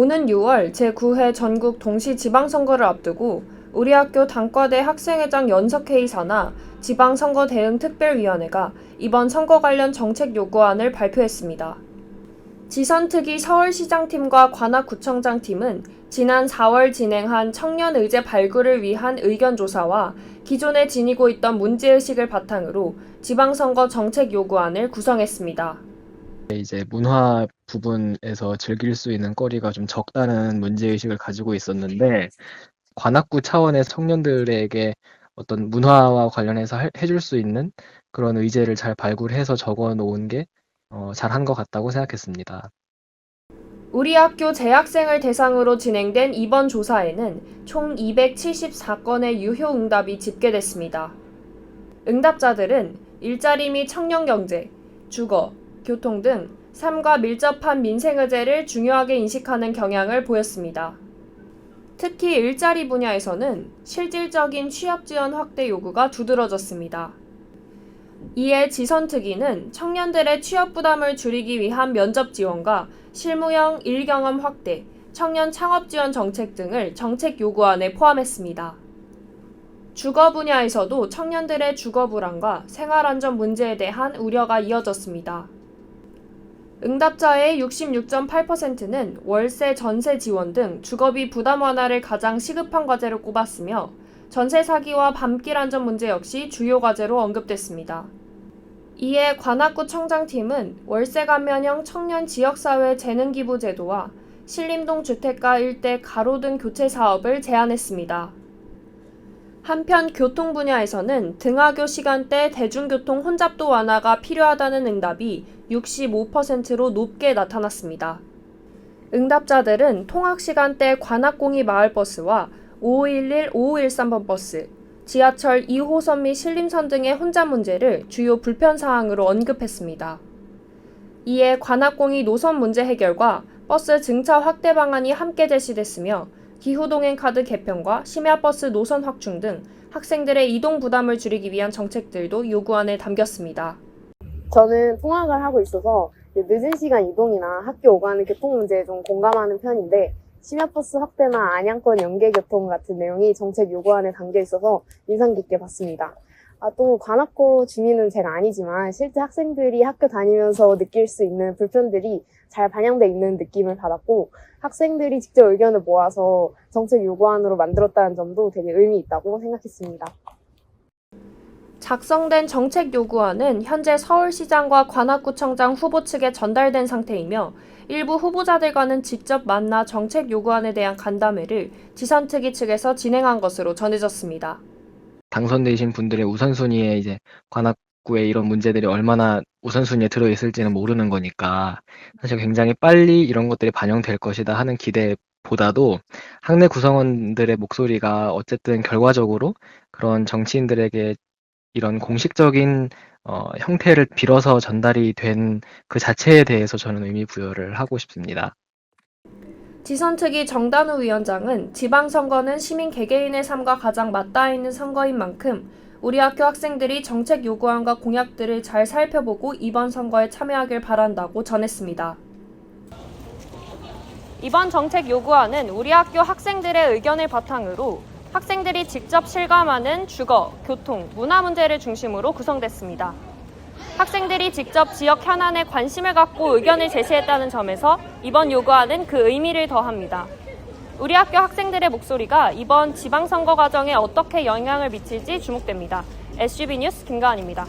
오는 6월 제9회 전국 동시지방선거를 앞두고 우리 학교 단과대 학생회장 연석회의사나 지방선거대응특별위원회가 이번 선거 관련 정책 요구안을 발표했습니다. 지선특위 서울시장팀과 관악구청장팀은 지난 4월 진행한 청년 의제 발굴을 위한 의견조사와 기존에 지니고 있던 문제의식을 바탕으로 지방선거 정책 요구안을 구성했습니다. 이제 문화 부분에서 즐길 수 있는 거리가 좀 적다는 문제의식을 가지고 있었는데, 관악구 차원의 청년들에게 어떤 문화와 관련해서 해줄 수 있는 그런 의제를 잘 발굴해서 적어 놓은 게 잘한 것 같다고 생각했습니다. 우리 학교 재학생을 대상으로 진행된 이번 조사에는 총 274건의 유효 응답이 집계됐습니다. 응답자들은 일자리 및 청년경제, 주거, 교통 등 삶과 밀접한 민생의제를 중요하게 인식하는 경향을 보였습니다. 특히 일자리 분야에서는 실질적인 취업 지원 확대 요구가 두드러졌습니다. 이에 지선특위는 청년들의 취업 부담을 줄이기 위한 면접 지원과 실무형 일경험 확대, 청년 창업 지원 정책 등을 정책 요구안에 포함했습니다. 주거 분야에서도 청년들의 주거 불안과 생활 안전 문제에 대한 우려가 이어졌습니다. 응답자의 66.8%는 월세 전세 지원 등 주거비 부담 완화를 가장 시급한 과제로 꼽았으며 전세 사기와 밤길 안전 문제 역시 주요 과제로 언급됐습니다. 이에 관악구청장팀은 월세 감면형 청년 지역사회 재능기부 제도와 신림동 주택가 일대 가로등 교체 사업을 제안했습니다. 한편 교통 분야에서는 등하교 시간대 대중교통 혼잡도 완화가 필요하다는 응답이 65%로 높게 나타났습니다. 응답자들은 통학시간대 관악공이 마을버스와 5511, 5513번 버스, 지하철 2호선 및 신림선 등의 혼잡 문제를 주요 불편사항으로 언급했습니다. 이에 관악공이 노선 문제 해결과 버스 증차 확대 방안이 함께 제시됐으며 기후동행 카드 개편과 심야버스 노선 확충 등 학생들의 이동 부담을 줄이기 위한 정책들도 요구안에 담겼습니다. 저는 통학을 하고 있어서 늦은 시간 이동이나 학교 오가는 교통 문제에 좀 공감하는 편인데 심야버스 확대나 안양권 연계교통 같은 내용이 정책 요구안에 담겨 있어서 인상 깊게 봤습니다. 또 관악구 주민은 제가 아니지만 실제 학생들이 학교 다니면서 느낄 수 있는 불편들이 잘 반영돼 있는 느낌을 받았고 학생들이 직접 의견을 모아서 정책 요구안으로 만들었다는 점도 되게 의미 있다고 생각했습니다. 작성된 정책 요구안은 현재 서울시장과 관악구청장 후보 측에 전달된 상태이며 일부 후보자들과는 직접 만나 정책 요구안에 대한 간담회를 지선특위 측에서 진행한 것으로 전해졌습니다. 당선되신 분들의 우선순위에 이제 관악구의 이런 문제들이 얼마나 우선순위에 들어있을지는 모르는 거니까 사실 굉장히 빨리 이런 것들이 반영될 것이다 하는 기대보다도 학내 구성원들의 목소리가 어쨌든 결과적으로 그런 정치인들에게 이런 공식적인 형태를 빌어서 전달이 된 그 자체에 대해서 저는 의미 부여를 하고 싶습니다. 지선특위 정단우 위원장은 지방선거는 시민 개개인의 삶과 가장 맞닿아 있는 선거인 만큼 우리 학교 학생들이 정책 요구안과 공약들을 잘 살펴보고 이번 선거에 참여하길 바란다고 전했습니다. 이번 정책 요구안은 우리 학교 학생들의 의견을 바탕으로 학생들이 직접 실감하는 주거, 교통, 문화 문제를 중심으로 구성됐습니다. 학생들이 직접 지역 현안에 관심을 갖고 의견을 제시했다는 점에서 이번 요구안은 그 의미를 더합니다. 우리 학교 학생들의 목소리가 이번 지방선거 과정에 어떻게 영향을 미칠지 주목됩니다. SUB 뉴스 김가은입니다.